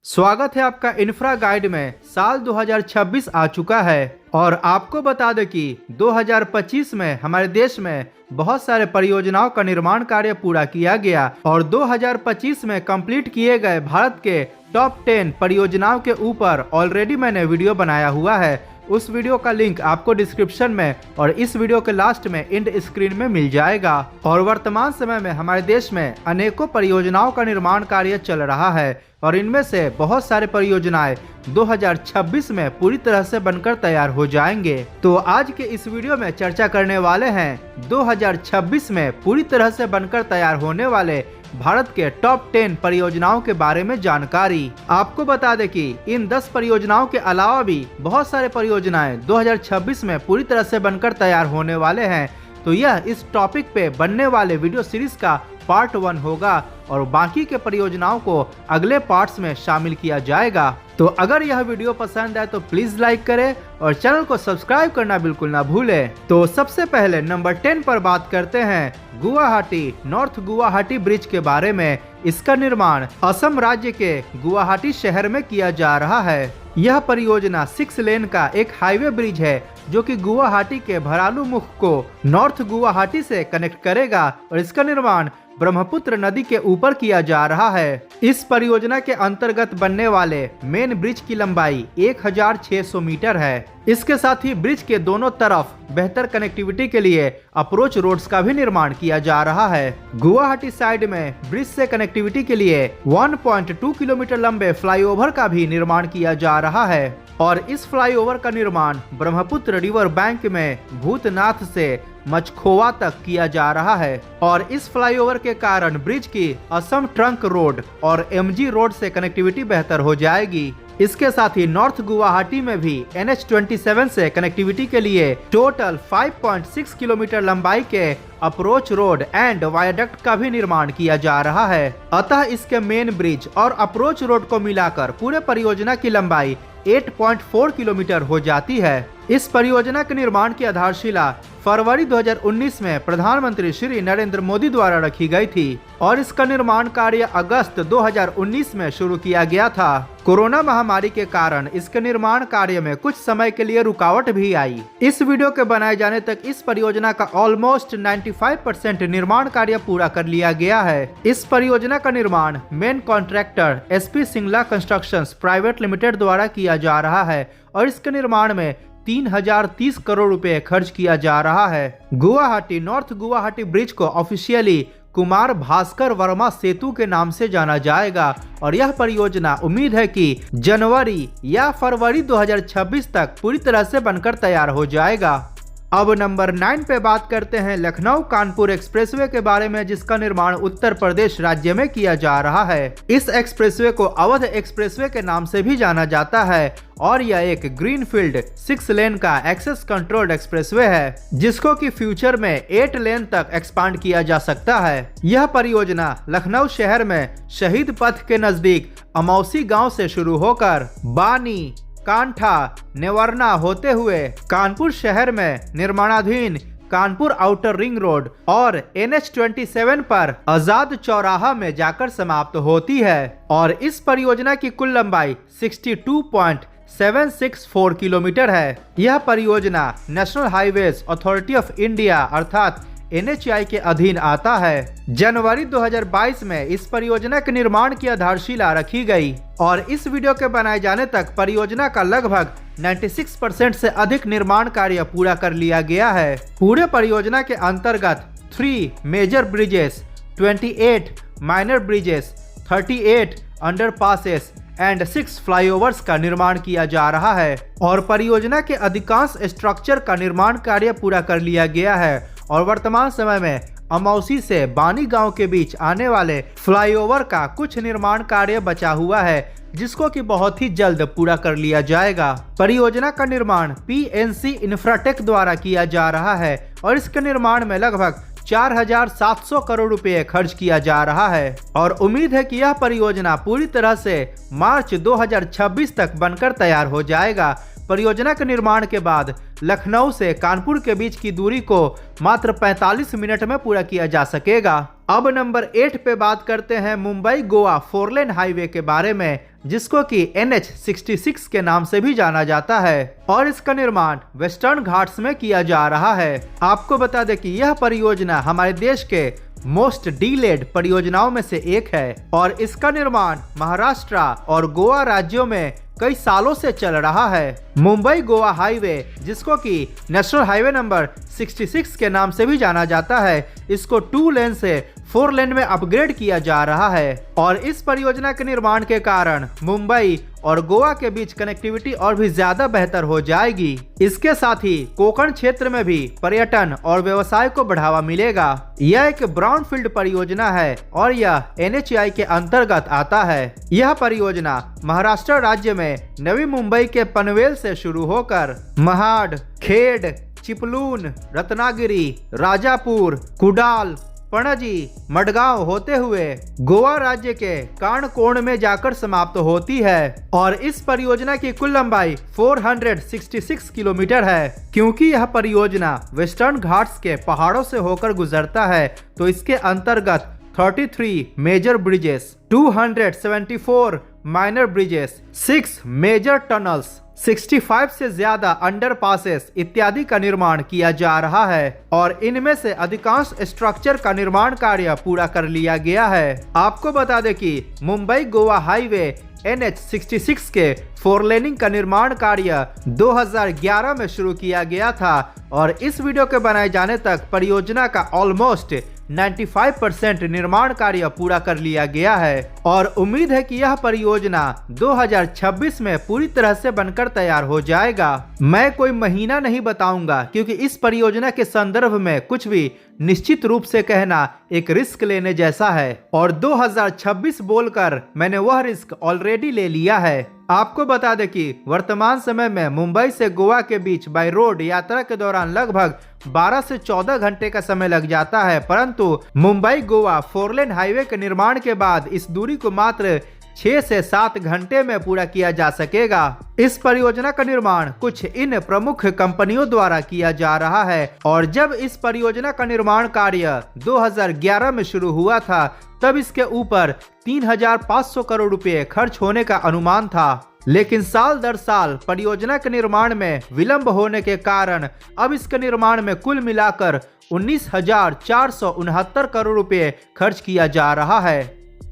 स्वागत है आपका इंफ्रा गाइड में। साल 2026 आ चुका है और आपको बता दें कि 2025 में हमारे देश में बहुत सारे परियोजनाओं का निर्माण कार्य पूरा किया गया और 2025 में कंप्लीट किए गए भारत के टॉप 10 परियोजनाओं के ऊपर ऑलरेडी मैंने वीडियो बनाया हुआ है। उस वीडियो का लिंक आपको डिस्क्रिप्शन में और इस वीडियो के लास्ट में एंड स्क्रीन में मिल जाएगा। और वर्तमान समय में हमारे देश में अनेकों परियोजनाओं का निर्माण कार्य चल रहा है और इनमें से बहुत सारे परियोजनाएं 2026 में पूरी तरह से बनकर तैयार हो जाएंगे। तो आज के इस वीडियो में चर्चा करने वाले हैं 2026 में पूरी तरह से बनकर तैयार होने वाले भारत के टॉप 10 परियोजनाओं के बारे में जानकारी। आपको बता दें कि इन 10 परियोजनाओं के अलावा भी बहुत सारे परियोजनाएं 2026 में पूरी तरह से बनकर तैयार होने वाले हैं। तो यह इस टॉपिक पे बनने वाले वीडियो सीरीज का पार्ट 1 होगा और बाकी के परियोजनाओं को अगले पार्ट्स में शामिल किया जाएगा। तो अगर यह वीडियो पसंद आए तो प्लीज लाइक करें और चैनल को सब्सक्राइब करना बिल्कुल ना भूलें। तो सबसे पहले नंबर 10 पर बात करते हैं गुवाहाटी नॉर्थ गुवाहाटी ब्रिज के बारे में। इसका निर्माण असम राज्य के गुवाहाटी शहर में किया जा रहा है। यह परियोजना 6 लेन का एक हाईवे ब्रिज है जो कि गुवाहाटी के भरालू मुख को नॉर्थ गुवाहाटी से कनेक्ट करेगा और इसका निर्माण ब्रह्मपुत्र नदी के ऊपर किया जा रहा है। इस परियोजना के अंतर्गत बनने वाले मेन ब्रिज की लंबाई 1600 मीटर है। इसके साथ ही ब्रिज के दोनों तरफ बेहतर कनेक्टिविटी के लिए अप्रोच रोड्स का भी निर्माण किया जा रहा है। गुवाहाटी साइड में ब्रिज से कनेक्टिविटी के लिए 1.2 किलोमीटर लंबे फ्लाईओवर का भी निर्माण किया जा रहा है और इस फ्लाईओवर का निर्माण ब्रह्मपुत्र रिवर बैंक में भूतनाथ से मचखोवा तक किया जा रहा है और इस फ्लाईओवर के कारण ब्रिज की असम ट्रंक रोड और एमजी रोड से कनेक्टिविटी बेहतर हो जाएगी। इसके साथ ही नॉर्थ गुवाहाटी में भी NH27 से कनेक्टिविटी के लिए टोटल 5.6 किलोमीटर लंबाई के अप्रोच रोड एंड वायडक्ट का भी निर्माण किया जा रहा है। अतः इसके मेन ब्रिज और अप्रोच रोड को मिलाकर पूरे परियोजना की लंबाई 8.4 किलोमीटर हो जाती है। इस परियोजना के निर्माण की आधारशिला फरवरी 2019 में प्रधानमंत्री श्री नरेंद्र मोदी द्वारा रखी गई थी और इसका निर्माण कार्य अगस्त 2019 में शुरू किया गया था। कोरोना महामारी के कारण इसके निर्माण कार्य में कुछ समय के लिए रुकावट भी आई। इस वीडियो के बनाए जाने तक इस परियोजना का ऑलमोस्ट 95% निर्माण कार्य पूरा कर लिया गया है। इस परियोजना का निर्माण main contractor SP Singla constructions private limited द्वारा किया जा रहा है और इसके निर्माण में 3030 करोड़ रुपए खर्च किया जा रहा है। गुवाहाटी नॉर्थ गुवाहाटी ब्रिज को ऑफिशियली कुमार भास्कर वर्मा सेतु के नाम से जाना जाएगा और यह परियोजना उम्मीद है कि जनवरी या फरवरी 2026 तक पूरी तरह से बनकर तैयार हो जाएगा। अब नंबर 9 पे बात करते हैं लखनऊ कानपुर एक्सप्रेसवे के बारे में, जिसका निर्माण उत्तर प्रदेश राज्य में किया जा रहा है। इस एक्सप्रेसवे को अवध एक्सप्रेसवे के नाम से भी जाना जाता है और यह एक ग्रीनफील्ड 6 लेन का एक्सेस कंट्रोल्ड एक्सप्रेसवे है जिसको कि फ्यूचर में 8 लेन तक एक्सपांड किया जा सकता है। यह परियोजना लखनऊ शहर में शहीद पथ के नजदीक अमौसी गाँव से शुरू होकर बानी कांठा नेवरना होते हुए कानपुर शहर में निर्माणाधीन कानपुर आउटर रिंग रोड और NH27 पर आजाद चौराहा में जाकर समाप्त होती है और इस परियोजना की कुल लंबाई 62.764 किलोमीटर है। यह परियोजना national highways authority of India अर्थात NHAI के अधीन आता है। जनवरी 2022 में इस परियोजना के निर्माण की आधारशिला रखी गई और इस वीडियो के बनाए जाने तक परियोजना का लगभग 96% से अधिक निर्माण कार्य पूरा कर लिया गया है। पूरे परियोजना के अंतर्गत 3 major bridges, 28 minor bridges, 38 underpasses and 6 flyovers का निर्माण किया जा रहा है और परियोजना के अधिकांश स्ट्रक्चर का निर्माण कार्य पूरा कर लिया गया है और वर्तमान समय में अमौसी से बानी गांव के बीच आने वाले फ्लाईओवर का कुछ निर्माण कार्य बचा हुआ है जिसको कि बहुत ही जल्द पूरा कर लिया जाएगा। परियोजना का निर्माण PNC इंफ्राटेक द्वारा किया जा रहा है और इसके निर्माण में लगभग 4700 करोड़ रुपए खर्च किया जा रहा है और उम्मीद है कि यह परियोजना पूरी तरह से मार्च 2026 तक बनकर तैयार हो जाएगा। परियोजना के निर्माण के बाद लखनऊ से कानपुर के बीच की दूरी को मात्र 45 मिनट में पूरा किया जा सकेगा। अब नंबर 8 पे बात करते हैं मुंबई गोवा 4 लेन हाईवे के बारे में, जिसको कि NH66 के नाम से भी जाना जाता है और इसका निर्माण वेस्टर्न घाट्स में किया जा रहा है। आपको बता दें कि यह परियोजना हमारे देश के मोस्ट डीलेड परियोजनाओं में से एक है और इसका निर्माण महाराष्ट्र और गोवा राज्यों में कई सालों से चल रहा है। मुंबई गोवा हाईवे, जिसको कि नेशनल हाईवे नंबर 66 के नाम से भी जाना जाता है, इसको 2 लेन से 4 लेन में अपग्रेड किया जा रहा है और इस परियोजना के निर्माण के कारण मुंबई और गोवा के बीच कनेक्टिविटी और भी ज्यादा बेहतर हो जाएगी। इसके साथ ही कोंकण क्षेत्र में भी पर्यटन और व्यवसाय को बढ़ावा मिलेगा। यह एक ब्राउनफील्ड परियोजना है और यह NHAI के अंतर्गत आता है। यह परियोजना महाराष्ट्र राज्य में नवी मुंबई के पनवेल से शुरू होकर महाड, खेड, चिपलून, रत्नागिरी, राजापुर, कुडाल, पणजी, मडगांव होते हुए गोवा राज्य के काणकोण में जाकर समाप्त होती है और इस परियोजना की कुल लंबाई 466 किलोमीटर है। क्योंकि यह परियोजना वेस्टर्न घाट्स के पहाड़ों से होकर गुजरता है तो इसके अंतर्गत 33 major bridges, 274 minor bridges, 6 major tunnels, 65 से ज्यादा अंडरपासेस इत्यादि का निर्माण किया जा रहा है और इनमें से अधिकांश स्ट्रक्चर का निर्माण कार्य पूरा कर लिया गया है। आपको बता दें कि मुंबई गोवा हाईवे NH66 के 4 लेनिंग का निर्माण कार्य 2011 में शुरू किया गया था और इस वीडियो के बनाए जाने तक परियोजना का ऑलमोस्ट 95% निर्माण कार्य पूरा कर लिया गया है और उम्मीद है कि यह परियोजना 2026 में पूरी तरह से बनकर तैयार हो जाएगा। मैं कोई महीना नहीं बताऊंगा क्योंकि इस परियोजना के संदर्भ में कुछ भी निश्चित रूप से कहना एक रिस्क लेने जैसा है और 2026 बोलकर मैंने वह रिस्क ऑलरेडी ले लिया है। आपको बता दें कि वर्तमान समय में मुंबई से गोवा के बीच बाय रोड यात्रा के दौरान लगभग 12 से 14 घंटे का समय लग जाता है, परंतु मुंबई गोवा 4 लेन हाईवे के निर्माण के बाद इस दूरी को मात्र 6 से 7 घंटे में पूरा किया जा सकेगा। इस परियोजना का निर्माण कुछ इन प्रमुख कंपनियों द्वारा किया जा रहा है और जब इस परियोजना का निर्माण कार्य 2011 में शुरू हुआ था तब इसके ऊपर 3,500 करोड़ रुपए खर्च होने का अनुमान था, लेकिन साल दर साल परियोजना के निर्माण में विलंब होने के कारण अब इसके निर्माण में कुल मिलाकर 19,469 करोड़ रुपए खर्च किया जा रहा है।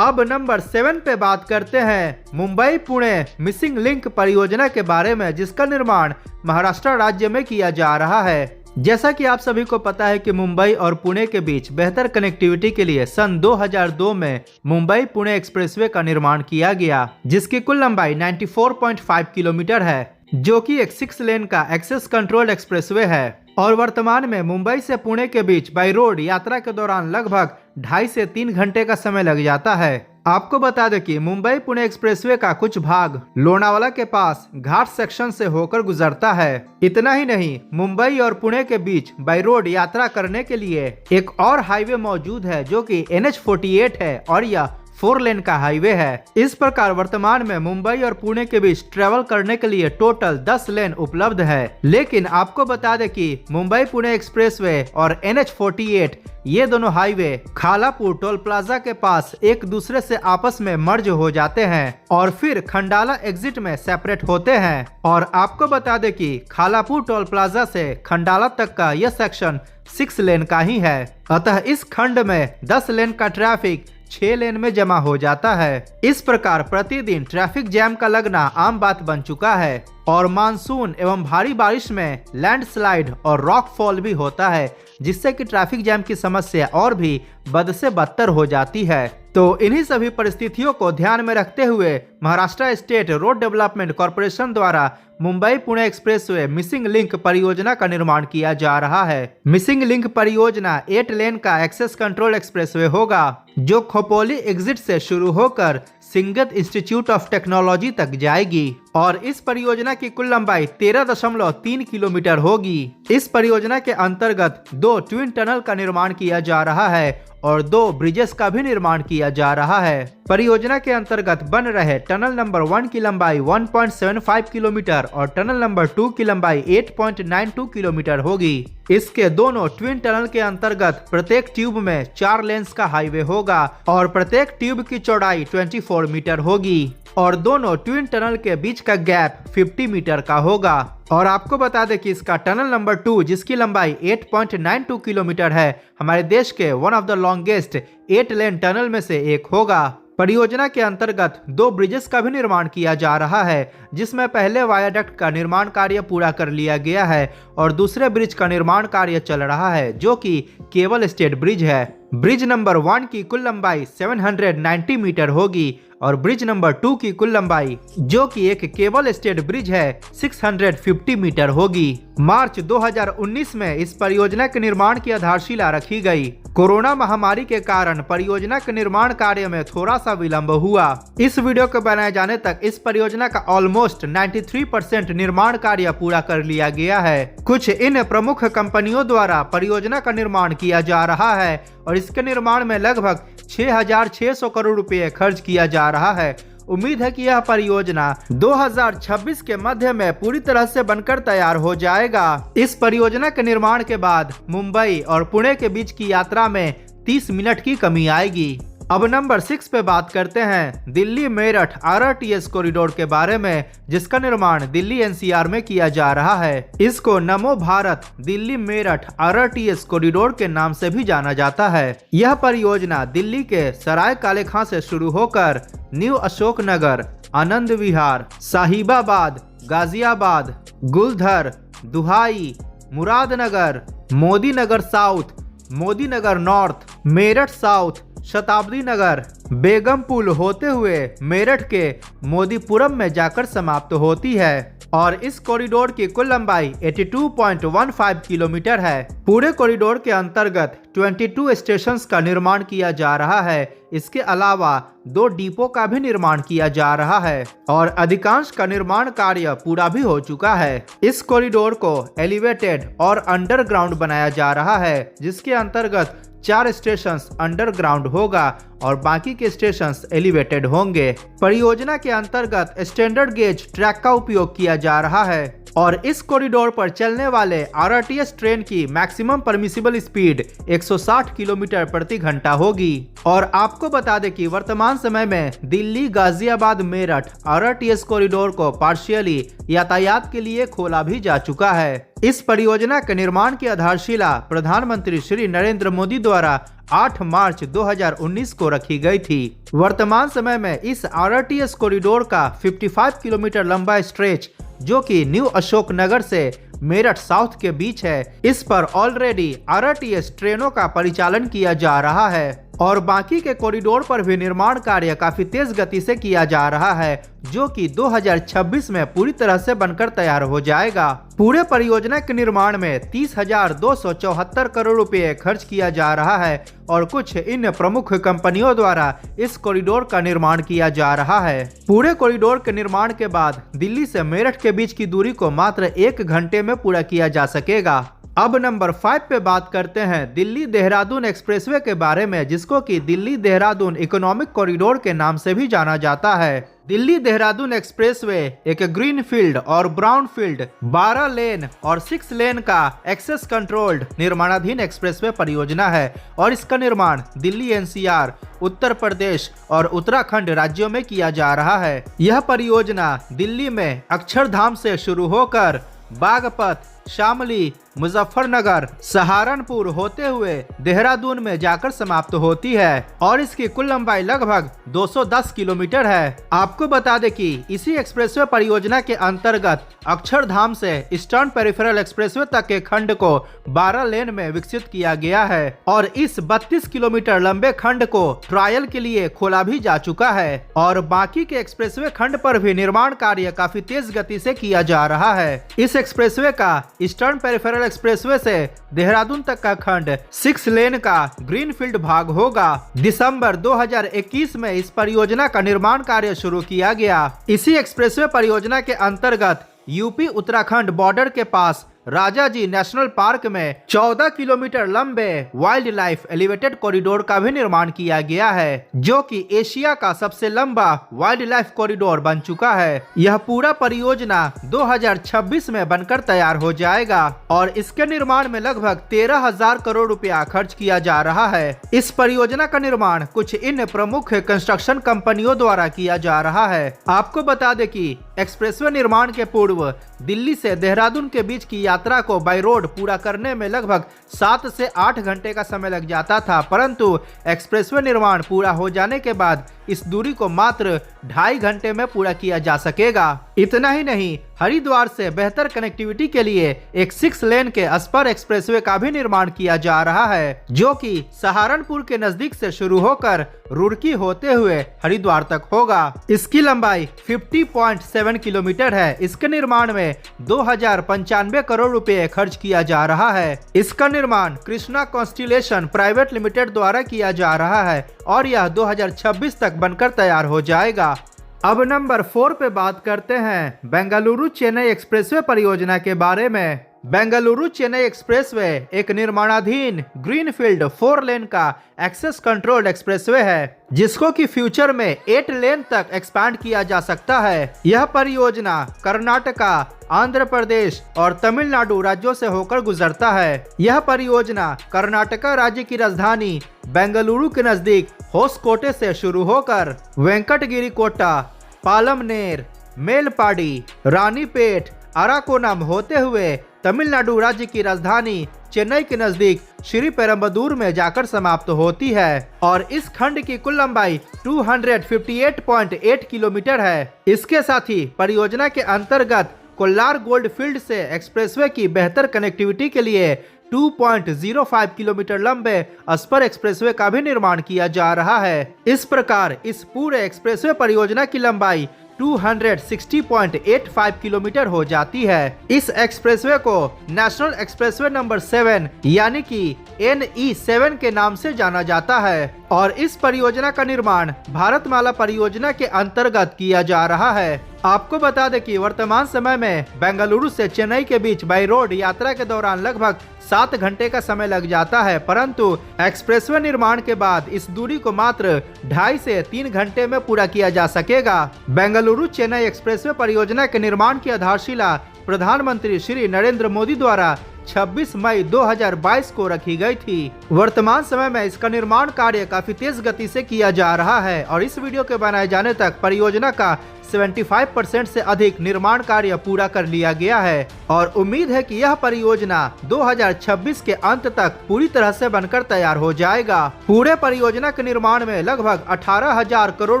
अब नंबर 7 पे बात करते हैं मुंबई पुणे मिसिंग लिंक परियोजना के बारे में, जिसका निर्माण महाराष्ट्र राज्य में किया जा रहा है। जैसा कि आप सभी को पता है कि मुंबई और पुणे के बीच बेहतर कनेक्टिविटी के लिए सन 2002 में मुंबई पुणे एक्सप्रेसवे का निर्माण किया गया, जिसकी कुल लंबाई 94.5 किलोमीटर है, जो कि एक 6 लेन का एक्सेस कंट्रोल्ड एक्सप्रेसवे है और वर्तमान में मुंबई से पुणे के बीच बाय रोड यात्रा के दौरान लगभग 2.5 से 3 घंटे का समय लग जाता है। आपको बता दें कि मुंबई पुणे एक्सप्रेसवे का कुछ भाग लोनावाला के पास घाट सेक्शन से होकर गुजरता है। इतना ही नहीं, मुंबई और पुणे के बीच बाय रोड यात्रा करने के लिए एक और हाईवे मौजूद है जो कि NH48 है और यह 4 लेन का हाईवे है। इस प्रकार वर्तमान में मुंबई और पुणे के बीच ट्रेवल करने के लिए टोटल 10 लेन उपलब्ध है। लेकिन आपको बता दें कि मुंबई पुणे एक्सप्रेसवे और NH48 ये दोनों हाईवे खालापुर टोल प्लाजा के पास एक दूसरे से आपस में मर्ज हो जाते हैं और फिर खंडाला एग्जिट में सेपरेट होते हैं। और आपको बता दें कि खालापुर टोल प्लाजा से खंडाला तक का यह सेक्शन 6 लेन का ही है, अतः इस खंड में 10 लेन का ट्रैफिक 6 लेन में जमा हो जाता है। इस प्रकार प्रतिदिन ट्रैफिक जैम का लगना आम बात बन चुका है और मानसून एवं भारी बारिश में लैंडस्लाइड और रॉक फॉल भी होता है, जिससे कि ट्रैफिक जैम की समस्या और भी बद से बदतर हो जाती है। तो इन्हीं सभी परिस्थितियों को ध्यान में रखते हुए Maharashtra state road development corporation द्वारा Mumbai Pune expressway missing link परियोजना का निर्माण किया जा रहा है। मिसिंग लिंक परियोजना 8 लेन का एक्सेस कंट्रोल एक्सप्रेसवे होगा जो खोपोली एग्जिट से शुरू होकर सिंगत इंस्टीट्यूट ऑफ टेक्नोलॉजी तक जाएगी और इस परियोजना की कुल लंबाई 13.3 किलोमीटर होगी। इस परियोजना के अंतर्गत 2 ट्विन टनल का निर्माण किया जा रहा है और 2 ब्रिजेस का भी निर्माण किया जा रहा है। परियोजना के अंतर्गत बन रहे टनल नंबर 1 की लंबाई 1.75 किलोमीटर और टनल नंबर 2 की लंबाई 8.92 किलोमीटर होगी। इसके दोनों ट्विन टनल के अंतर्गत प्रत्येक ट्यूब में 4 लेन्स का हाईवे होगा और प्रत्येक ट्यूब की चौड़ाई 24 मीटर होगी और दोनों ट्विन टनल के बीच का गैप 50 मीटर का होगा। और आपको बता दें कि इसका टनल नंबर 2 जिसकी लंबाई 8.92 किलोमीटर है, हमारे देश के one of the longest 8 lane tunnel में से एक होगा। परियोजना के अंतर्गत 2 ब्रिजेस का भी निर्माण किया जा रहा है, जिसमें पहले वायाडक्ट का निर्माण कार्य पूरा कर लिया गया है और दूसरे ब्रिज का निर्माण कार्य चल रहा है, जो कि केबल स्टेड ब्रिज है। ब्रिज नंबर 1 की कुल लंबाई 790 मीटर होगी और ब्रिज नंबर 2 की कुल लंबाई, जो कि एक केबल स्टेड ब्रिज है, 650 मीटर होगी। मार्च 2019 में इस परियोजना के निर्माण की आधारशिला रखी गई। कोरोना महामारी के कारण परियोजना के निर्माण कार्य में थोड़ा सा विलंब हुआ। इस वीडियो के बनाए जाने तक इस परियोजना का ऑलमोस्ट 93% निर्माण कार्य पूरा कर लिया गया है। कुछ इन प्रमुख कंपनियों द्वारा परियोजना का निर्माण किया जा रहा है और इसके निर्माण में लगभग 6,600 करोड़ रुपए खर्च किया जा रहा है। उम्मीद है कि यह परियोजना 2026 के मध्य में पूरी तरह से बनकर तैयार हो जाएगा। इस परियोजना के निर्माण के बाद मुंबई और पुणे के बीच की यात्रा में 30 मिनट की कमी आएगी। अब नंबर 6 पे बात करते हैं दिल्ली मेरठ RRTS कॉरिडोर के बारे में, जिसका निर्माण दिल्ली NCR में किया जा रहा है। इसको नमो भारत दिल्ली मेरठ RRTS कॉरिडोर के नाम से भी जाना जाता है। यह परियोजना दिल्ली के सराय काले खां से शुरू होकर न्यू अशोक नगर, आनंद विहार, साहिबाबाद, गाजियाबाद, गुलधर, दुहाई, मुरादनगर, मोदी नगर साउथ, मोदी नगर नॉर्थ, मेरठ साउथ, शताब्दी नगर, बेगमपुल होते हुए मेरठ के मोदीपुरम में जाकर समाप्त होती है और इस कॉरिडोर की कुल लंबाई 82.15 किलोमीटर है। पूरे कॉरिडोर के अंतर्गत 22 स्टेशंस का निर्माण किया जा रहा है। इसके अलावा 2 डिपो का भी निर्माण किया जा रहा है और अधिकांश का निर्माण कार्य पूरा भी हो चुका है। इस कॉरिडोर को एलिवेटेड और अंडरग्राउंड बनाया जा रहा है, जिसके अंतर्गत 4 स्टेशंस अंडरग्राउंड होगा और बाकी के स्टेशंस एलिवेटेड होंगे। परियोजना के अंतर्गत स्टैंडर्ड गेज ट्रैक का उपयोग किया जा रहा है और इस कॉरिडोर पर चलने वाले RRTS ट्रेन की मैक्सिमम परमिसिबल स्पीड 160 किलोमीटर प्रति घंटा होगी। और आपको बता दें कि वर्तमान समय में दिल्ली गाजियाबाद मेरठ RRTS कॉरिडोर को पार्शियली यातायात के लिए खोला भी जा चुका है। इस परियोजना के निर्माण की आधारशिला प्रधानमंत्री श्री नरेंद्र मोदी द्वारा 8 मार्च 2019 को रखी गई थी। वर्तमान समय में इस RRTS कॉरिडोर का 55 किलोमीटर लंबा स्ट्रेच, जो कि न्यू अशोक नगर से मेरठ साउथ के बीच है, इस पर ऑलरेडी RRTS ट्रेनों का परिचालन किया जा रहा है और बाकी के कॉरिडोर पर भी निर्माण कार्य काफी तेज गति से किया जा रहा है, जो कि 2026 में पूरी तरह से बनकर तैयार हो जाएगा। पूरे परियोजना के निर्माण में 30,274 करोड़ रुपए खर्च किया जा रहा है और कुछ इन प्रमुख कंपनियों द्वारा इस कॉरिडोर का निर्माण किया जा रहा है। पूरे कॉरिडोर के निर्माण के बाद दिल्ली से मेरठ के बीच की दूरी को मात्र 1 घंटे में पूरा किया जा सकेगा। अब नंबर 5 पे बात करते हैं दिल्ली देहरादून एक्सप्रेसवे के बारे में, जिसको कि दिल्ली देहरादून इकोनॉमिक कॉरिडोर के नाम से भी जाना जाता है। दिल्ली देहरादून एक्सप्रेसवे एक ग्रीन फील्ड और ब्राउन फील्ड 12 लेन और 6 लेन का एक्सेस कंट्रोल्ड निर्माणाधीन एक्सप्रेसवे परियोजना है और इसका निर्माण दिल्ली NCR, उत्तर प्रदेश और उत्तराखंड राज्यों में किया जा रहा है। यह परियोजना दिल्ली में अक्षरधाम से शुरू होकर बागपत, शामली, मुजफ्फरनगर, सहारनपुर होते हुए देहरादून में जाकर समाप्त होती है और इसकी कुल लंबाई लगभग 210 किलोमीटर है। आपको बता दें कि इसी एक्सप्रेसवे परियोजना के अंतर्गत अक्षरधाम से ईस्टर्न पेरिफेरल एक्सप्रेसवे तक के खंड को 12 लेन में विकसित किया गया है और इस 32 किलोमीटर लंबे खंड को ट्रायल के लिए खोला भी जा चुका है और बाकी के एक्सप्रेसवे खंड पर भी निर्माण कार्य काफी तेज गति से किया जा रहा है। इस एक्सप्रेसवे का ईस्टर्न पेरिफेरल एक्सप्रेसवे से देहरादून तक का खंड 6 लेन का ग्रीनफील्ड भाग होगा। दिसंबर 2021 में इस परियोजना का निर्माण कार्य शुरू किया गया। इसी एक्सप्रेसवे परियोजना के अंतर्गत यूपी उत्तराखंड बॉर्डर के पास राजाजी नेशनल पार्क में 14 किलोमीटर लंबे वाइल्ड लाइफ एलिवेटेड कॉरिडोर का भी निर्माण किया गया है, जो कि एशिया का सबसे लंबा वाइल्ड लाइफ कॉरिडोर बन चुका है। यह पूरा परियोजना 2026 में बनकर तैयार हो जाएगा और इसके निर्माण में लगभग 13,000 करोड़ रुपया खर्च किया जा रहा है। इस परियोजना का निर्माण कुछ इन प्रमुख कंस्ट्रक्शन कंपनियों द्वारा किया जा रहा है। आपको बता दें कि एक्सप्रेसवे निर्माण के पूर्व दिल्ली से देहरादून के बीच की यात्रा को बाय रोड पूरा करने में लगभग 7 से 8 घंटे का समय लग जाता था, परंतु एक्सप्रेसवे निर्माण पूरा हो जाने के बाद इस दूरी को मात्र 2.5 घंटे में पूरा किया जा सकेगा। इतना ही नहीं, हरिद्वार से बेहतर कनेक्टिविटी के लिए एक 6 लेन के स्पर एक्सप्रेसवे का भी निर्माण किया जा रहा है, जो कि सहारनपुर के नजदीक से शुरू होकर रुड़की होते हुए हरिद्वार तक होगा। इसकी लंबाई 50.7 किलोमीटर है। इसके निर्माण में 2,095 करोड़ रुपए खर्च किया जा रहा है। इसका निर्माण कृष्णा कॉन्स्टिलेशन प्राइवेट लिमिटेड द्वारा किया जा रहा है और यह 2026 तक बनकर तैयार हो जाएगा। अब नंबर 4 पे बात करते हैं बेंगलुरु चेन्नई एक्सप्रेसवे परियोजना के बारे में। बेंगलुरु चेन्नई एक्सप्रेसवे एक निर्माणाधीन ग्रीनफील्ड 4 लेन का एक्सेस कंट्रोल्ड एक्सप्रेसवे है, जिसको कि फ्यूचर में 8 लेन तक एक्सपैंड किया जा सकता है। यह परियोजना कर्नाटका, आंध्र प्रदेश और तमिलनाडु राज्यों से होकर गुजरता है। यह परियोजना कर्नाटका राज्य की राजधानी बेंगलुरु के नजदीक होसकोटे से शुरू होकर वेंकटगिरी कोटा, पालमनेर, मेलपाड़ी, रानीपेट, अराकोनम होते हुए तमिलनाडु राज्य की राजधानी चेन्नई के नजदीक श्री पेरम्बदूर में जाकर समाप्त होती है और इस खंड की कुल लंबाई 258.8 किलोमीटर है। इसके साथ ही परियोजना के अंतर्गत कोल्लार गोल्ड फील्ड से एक्सप्रेसवे की बेहतर कनेक्टिविटी के लिए 2.05 किलोमीटर लंबे स्पर एक्सप्रेसवे का भी निर्माण किया जा रहा है। इस प्रकार इस पूरे एक्सप्रेसवे परियोजना की लंबाई 260.85 किलोमीटर हो जाती है। इस एक्सप्रेसवे को नेशनल एक्सप्रेसवे नंबर 7 यानी कि NE7 के नाम से जाना जाता है और इस परियोजना का निर्माण भारतमाला परियोजना के अंतर्गत किया जा रहा है। आपको बता दें कि वर्तमान समय में बेंगलुरु से चेन्नई के बीच बाई रोड यात्रा के दौरान लगभग 7 घंटे का समय लग जाता है, परंतु एक्सप्रेसवे निर्माण के बाद इस दूरी को मात्र 2.5 से 3 घंटे में पूरा किया जा सकेगा। बेंगलुरु चेन्नई एक्सप्रेसवे परियोजना के निर्माण की आधारशिला प्रधानमंत्री श्री नरेंद्र मोदी द्वारा 26 मई 2022 को रखी गई थी। वर्तमान समय में इसका निर्माण कार्य काफी तेज गति से किया जा रहा है और इस वीडियो के बनाए जाने तक परियोजना का 75% से अधिक निर्माण कार्य पूरा कर लिया गया है और उम्मीद है कि यह परियोजना 2026 के अंत तक पूरी तरह से बनकर तैयार हो जाएगा। पूरे परियोजना के निर्माण में लगभग 18,000 करोड़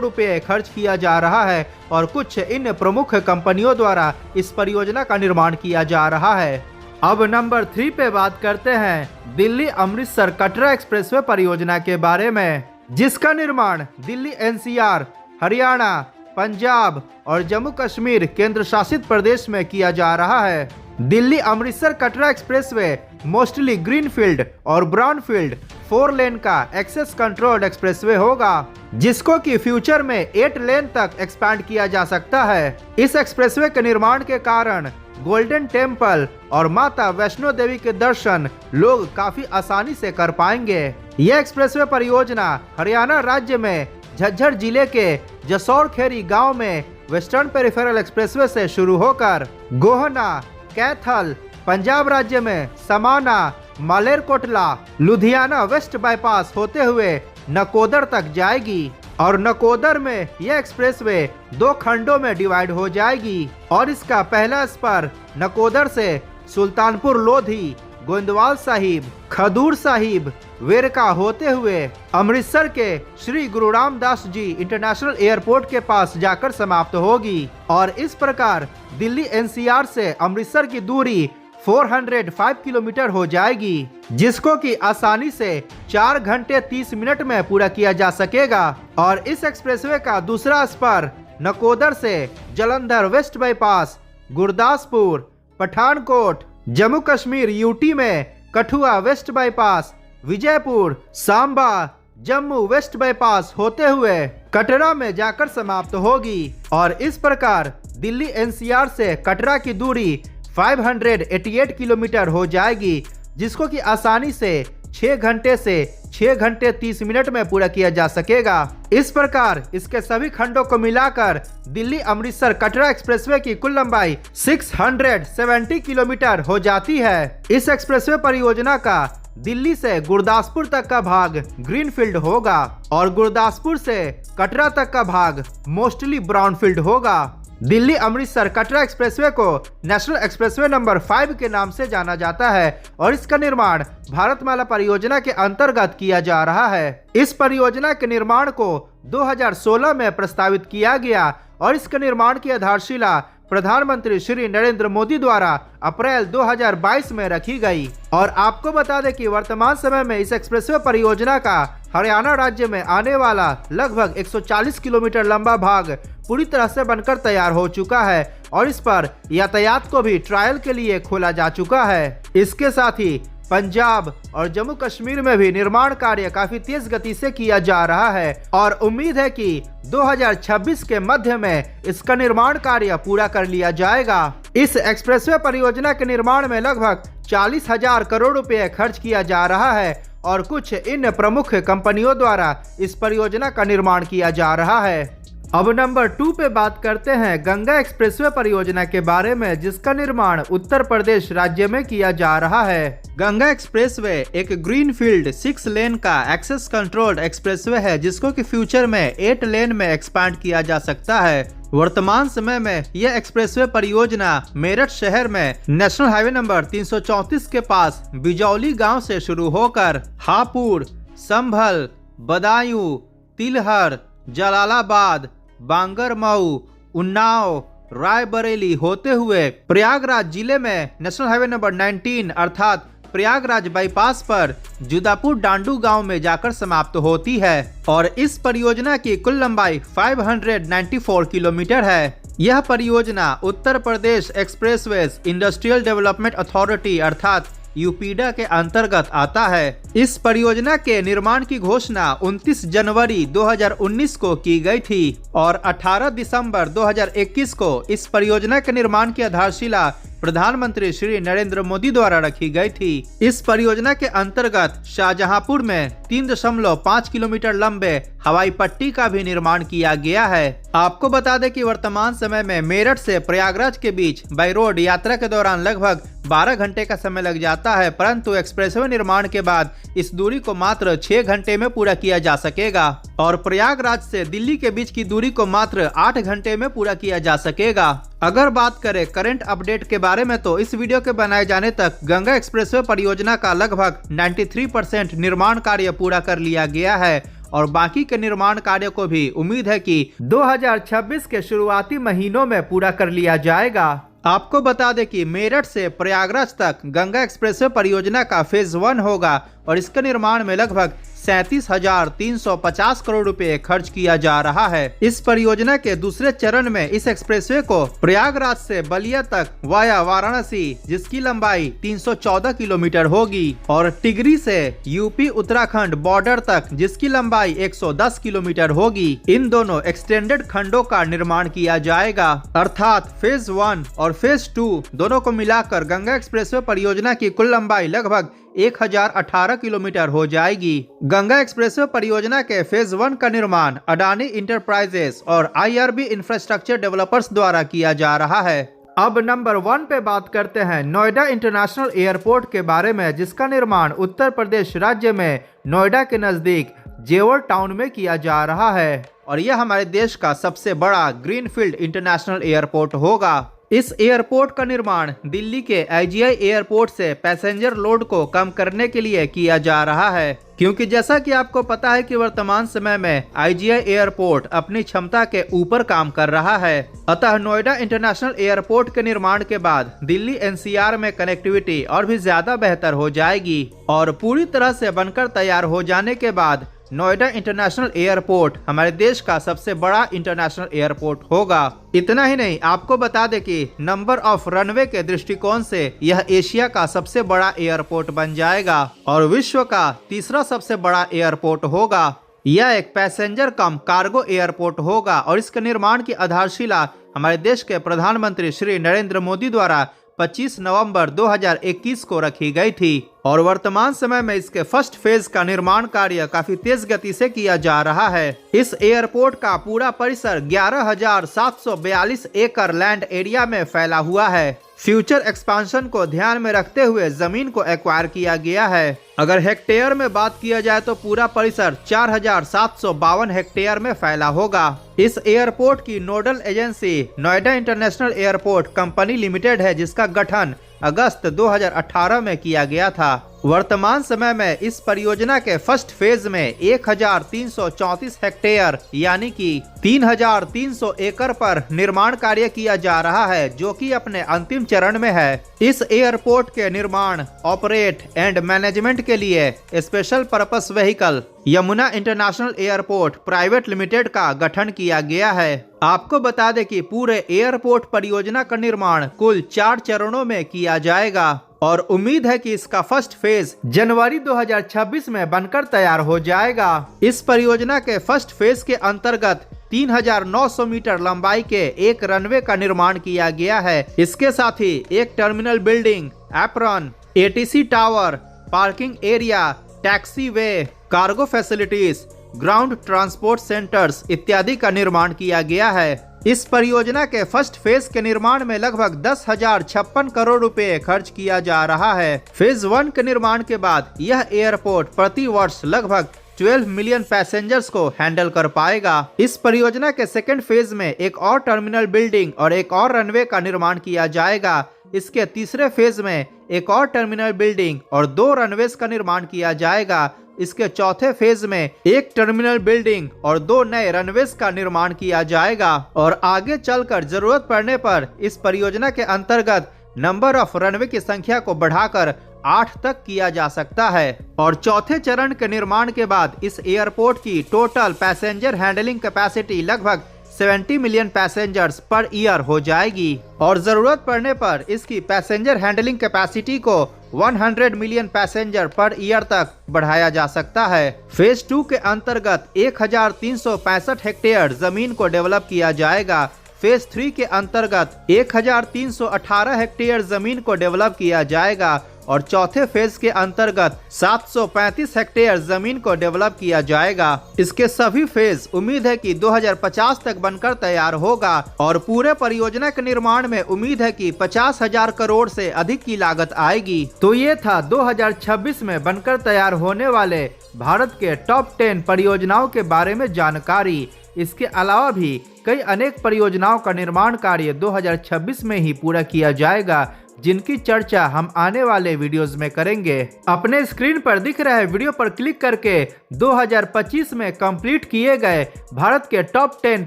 रुपए खर्च किया जा रहा है और कुछ इन प्रमुख कंपनियों द्वारा इस परियोजना का निर्माण किया जा रहा है। अब नंबर 3 पे बात करते हैं दिल्ली अमृतसर कटरा एक्सप्रेसवे परियोजना के बारे में, जिसका निर्माण दिल्ली NCR, हरियाणा, पंजाब और जम्मू कश्मीर केंद्र शासित प्रदेश में किया जा रहा है। Delhi Amritsar Katra expressway mostly greenfield और ब्राउनफील्ड 4 लेन का एक्सेस कंट्रोल्ड एक्सप्रेसवे होगा, जिसको कि फ्यूचर में 8 लेन तक एक्सपैंड किया जा सकता है। इस एक्सप्रेसवे के निर्माण के कारण गोल्डन टेम्पल और माता वैष्णो देवी के दर्शन लोग काफी आसानी से कर पाएंगे। यह एक्सप्रेसवे परियोजना हरियाणा राज्य में झज्जर जिले के जसौर खेरी गांव में वेस्टर्न पेरिफेरल एक्सप्रेसवे से शुरू होकर गोहना, कैथल, पंजाब राज्य में समाना, मालेरकोटला, लुधियाना वेस्ट बाईपास होते हुए नकोदर तक जाएगी और नकोदर में यह एक्सप्रेसवे 2 खंडों में डिवाइड हो जाएगी और इसका पहला स्पर नकोदर से सुल्तानपुर लोधी, गोंदवाल साहिब, खदूर साहिब, वेरका होते हुए अमृतसर के श्री गुरु रामदास जी इंटरनेशनल एयरपोर्ट के पास जाकर समाप्त होगी और इस प्रकार दिल्ली NCR से अमृतसर की दूरी 405 किलोमीटर हो जाएगी, जिसको कि आसानी से 4 घंटे 30 मिनट में पूरा किया जा सकेगा और इस एक्सप्रेसवे का दूसरा स्पर नकोदर से Jalandhar west bypass, Gurdaspur, Pathankot, Jammu Kashmir UT में Kathua west bypass, Vijaypur, Samba, Jammu west bypass होते हुए कटरा में जाकर समाप्त होगी और इस प्रकार दिल्ली एनसीआर से कटरा की दूरी 588 किलोमीटर हो जाएगी, जिसको कि आसानी से 6 घंटे से 6 घंटे 30 मिनट में पूरा किया जा सकेगा। इस प्रकार इसके सभी खंडों को मिलाकर दिल्ली अमृतसर कटरा एक्सप्रेसवे की कुल लंबाई 670 किलोमीटर हो जाती है। इस एक्सप्रेसवे परियोजना का दिल्ली से गुरदासपुर तक का भाग ग्रीनफील्ड होगा और गुरदासपुर से कटरा तक का भाग मोस्टली ब्राउनफील्ड होगा। दिल्ली अमृतसर कटरा एक्सप्रेसवे को नेशनल एक्सप्रेसवे नंबर 5 के नाम से जाना जाता है और इसका निर्माण भारतमाला परियोजना के अंतर्गत किया जा रहा है। इस परियोजना के निर्माण को 2016 में प्रस्तावित किया गया और इसके निर्माण की आधारशिला प्रधानमंत्री श्री नरेंद्र मोदी द्वारा अप्रैल 2022 में रखी गई। और आपको बता दें कि वर्तमान समय में इस एक्सप्रेसवे परियोजना का हरियाणा राज्य में आने वाला लगभग 140 किलोमीटर लंबा भाग पूरी तरह से बनकर तैयार हो चुका है और इस पर यातायात को भी ट्रायल के लिए खोला जा चुका है। इसके साथ ही पंजाब और जम्मू कश्मीर में भी निर्माण कार्य काफी तेज गति से किया जा रहा है और उम्मीद है कि 2026 के मध्य में इसका निर्माण कार्य पूरा कर लिया जाएगा। इस एक्सप्रेसवे परियोजना के निर्माण में लगभग 40,000 करोड़ रुपए खर्च किया जा रहा है और कुछ इन प्रमुख कंपनियों द्वारा इस परियोजना का निर्माण किया जा रहा है। अब नंबर 2 पे बात करते हैं गंगा एक्सप्रेसवे परियोजना के बारे में, जिसका निर्माण उत्तर प्रदेश राज्य में किया जा रहा है। गंगा एक्सप्रेसवे एक ग्रीनफील्ड 6 लेन का एक्सेस कंट्रोल्ड एक्सप्रेसवे है, जिसको कि फ्यूचर में 8 लेन में एक्सपांड किया जा सकता है। वर्तमान समय में यह एक्सप्रेसवे परियोजना मेरठ शहर में नेशनल हाईवे नंबर 334 के पास बिजौली गांव से शुरू होकर हापुड़, संभल, बदायूं, तिलहर, जलालाबाद, बांगरमऊ, उन्नाव, रायबरेली होते हुए प्रयागराज जिले में नेशनल हाईवे नंबर 19 अर्थात प्रयागराज बाईपास पर जुदापुर डांडू गांव में जाकर समाप्त होती है और इस परियोजना की कुल लंबाई 594 किलोमीटर है। यह परियोजना Uttar Pradesh expressways industrial development authority अर्थात यूपीडा के अंतर्गत आता है। इस परियोजना के निर्माण की घोषणा 29 जनवरी 2019 को की गई थी और 18 दिसंबर 2021 को इस परियोजना के निर्माण की आधारशिला प्रधानमंत्री श्री नरेंद्र मोदी द्वारा रखी गई थी। इस परियोजना के अंतर्गत शाहजहांपुर में 3.5 किलोमीटर लंबे हवाई पट्टी का भी निर्माण किया गया है। आपको बता दें कि वर्तमान समय में मेरठ से प्रयागराज के बीच बाई रोड यात्रा के दौरान लगभग 12 घंटे का समय लग जाता है, परंतु एक्सप्रेसवे निर्माण के बाद इस दूरी को मात्र 6 घंटे में पूरा किया जा सकेगा और प्रयागराज से दिल्ली के बीच की दूरी को मात्र 8 घंटे में पूरा किया जा सकेगा। अगर बात करें करंट अपडेट के बारे में तो इस वीडियो के बनाए जाने तक गंगा एक्सप्रेसवे परियोजना का लगभग 93% निर्माण कार्य पूरा कर लिया गया है और बाकी के निर्माण कार्य को भी उम्मीद है कि 2026 के शुरुआती महीनों में पूरा कर लिया जाएगा। आपको बता दें कि मेरठ से प्रयागराज तक गंगा एक्सप्रेसवे परियोजना का फेज 1 होगा और इसके निर्माण में लगभग 37,350 करोड़ रुपए खर्च किया जा रहा है। इस परियोजना के दूसरे चरण में इस एक्सप्रेसवे को प्रयागराज से बलिया तक वाया वाराणसी, जिसकी लंबाई 314 किलोमीटर होगी और टिगरी से यूपी उत्तराखंड बॉर्डर तक, जिसकी लंबाई 110 किलोमीटर होगी। इन दोनों एक्सटेंडेड खंडों का निर्माण किया जाएगा अर्थात फेज 1 और फेज 2 दोनों को मिलाकर गंगा एक्सप्रेसवे परियोजना की कुल लंबाई लगभग 1018 किलोमीटर हो जाएगी। गंगा एक्सप्रेसवे परियोजना के फेज 1 का निर्माण अडानी इंटरप्राइजेस और आईआरबी इंफ्रास्ट्रक्चर डेवलपर्स द्वारा किया जा रहा है। अब नंबर 1 पे बात करते हैं नोएडा इंटरनेशनल एयरपोर्ट के बारे में, जिसका निर्माण उत्तर प्रदेश राज्य में नोएडा के नजदीक जेवर टाउन में किया जा रहा है और यह हमारे देश का सबसे बड़ा ग्रीनफील्ड इंटरनेशनल एयरपोर्ट होगा। इस एयरपोर्ट का निर्माण दिल्ली के आईजीआई एयरपोर्ट से पैसेंजर लोड को कम करने के लिए किया जा रहा है, क्योंकि जैसा कि आपको पता है कि वर्तमान समय में आईजीआई एयरपोर्ट अपनी क्षमता के ऊपर काम कर रहा है। अतः नोएडा इंटरनेशनल एयरपोर्ट के निर्माण के बाद दिल्ली एनसीआर में कनेक्टिविटी और भी ज्यादा बेहतर हो जाएगी और पूरी तरह से बनकर तैयार हो जाने के बाद नोएडा इंटरनेशनल एयरपोर्ट हमारे देश का सबसे बड़ा इंटरनेशनल एयरपोर्ट होगा। इतना ही नहीं, आपको बता दें कि नंबर ऑफ रनवे के दृष्टिकोण से यह एशिया का सबसे बड़ा एयरपोर्ट बन जाएगा और विश्व का तीसरा सबसे बड़ा एयरपोर्ट होगा। यह एक पैसेंजर कम कार्गो एयरपोर्ट होगा और इसके निर्माण की आधारशिला हमारे देश के प्रधानमंत्री श्री नरेंद्र मोदी द्वारा 25 नवंबर 2021 को रखी गई थी और वर्तमान समय में इसके फर्स्ट फेज का निर्माण कार्य काफी तेज गति से किया जा रहा है। इस एयरपोर्ट का पूरा परिसर 11,742 एकड़ लैंड एरिया में फैला हुआ है। फ्यूचर एक्सपांशन को ध्यान में रखते हुए जमीन को एक्वायर किया गया है। अगर हेक्टेयर में बात किया जाए तो पूरा परिसर 4,752 हेक्टेयर में फैला होगा। इस एयरपोर्ट की nodal agency Noida international airport company limited है, जिसका गठन अगस्त 2018 में किया गया था। वर्तमान समय में इस परियोजना के फर्स्ट फेज में 1,334 हेक्टेयर यानी कि 3,300 एकड़ पर निर्माण कार्य किया जा रहा है, जो कि अपने अंतिम चरण में है। इस एयरपोर्ट के निर्माण, ऑपरेट एंड मैनेजमेंट के लिए special purpose vehicle Yamuna international airport private limited का गठन किया गया है। आपको बता दें कि पूरे एयरपोर्ट परियोजना का निर्माण कुल 4 चरणों में किया जाएगा और उम्मीद है कि इसका फर्स्ट फेज जनवरी 2026 में बनकर तैयार हो जाएगा। इस परियोजना के फर्स्ट फेज के अंतर्गत 3,900 मीटर लंबाई के एक रनवे का निर्माण किया गया है। इसके साथ ही एक terminal building, apron, ATC tower, parking area, taxiway, cargo facilities, ground transport centres इत्यादि का निर्माण किया गया है। इस परियोजना के फर्स्ट फेज के निर्माण में लगभग 10,056 करोड़ रुपए खर्च किया जा रहा है। फेज 1 के निर्माण के बाद यह एयरपोर्ट प्रति वर्ष लगभग 12 मिलियन पैसेंजर्स को हैंडल कर पाएगा। इस परियोजना के सेकेंड फेज में एक और टर्मिनल बिल्डिंग और एक और रनवे का निर्माण किया जाएगा। इसके तीसरे फेज में एक और टर्मिनल बिल्डिंग और 2 रनवेज का निर्माण किया जाएगा। इसके चौथे फेज में एक टर्मिनल बिल्डिंग और 2 नए रनवेज का निर्माण किया जाएगा और आगे चलकर जरूरत पड़ने पर इस परियोजना के अंतर्गत नंबर ऑफ रनवे की संख्या को बढ़ाकर 8 तक किया जा सकता है। और चौथे चरण के निर्माण के बाद इस एयरपोर्ट की टोटल पैसेंजर हैंडलिंग कैपेसिटी लगभग 70 मिलियन पैसेंजर्स पर ईयर हो जाएगी और जरूरत पड़ने पर इसकी पैसेंजर हैंडलिंग कैपेसिटी को 100 मिलियन पैसेंजर पर ईयर तक बढ़ाया जा सकता है। फेज 2 के अंतर्गत 1,365 हेक्टेयर जमीन को डेवलप किया जाएगा। फेज 3 के अंतर्गत 1,318 हेक्टेयर जमीन को डेवलप किया जाएगा और चौथे फेज के अंतर्गत 735 हेक्टेयर जमीन को डेवलप किया जाएगा। इसके सभी फेज उम्मीद है कि 2050 तक बनकर तैयार होगा और पूरे परियोजना के निर्माण में उम्मीद है कि 50,000 करोड़ से अधिक की लागत आएगी। तो ये था 2026 में बनकर तैयार होने वाले भारत के टॉप 10 परियोजनाओं के बारे में जानकारी। इसके अलावा भी कई अनेक परियोजनाओं का निर्माण कार्य 2026 में ही पूरा किया जाएगा, जिनकी चर्चा हम आने वाले वीडियोस में करेंगे। अपने स्क्रीन पर दिख रहे वीडियो पर क्लिक करके 2025 में कंप्लीट किए गए भारत के टॉप 10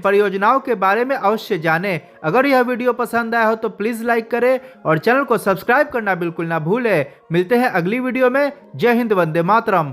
परियोजनाओं के बारे में अवश्य जानें। अगर यह वीडियो पसंद आया हो तो प्लीज लाइक करें और चैनल को सब्सक्राइब करना बिल्कुल ना भूलें। मिलते हैं अगली वीडियो में। जय हिंद, वंदे मातरम।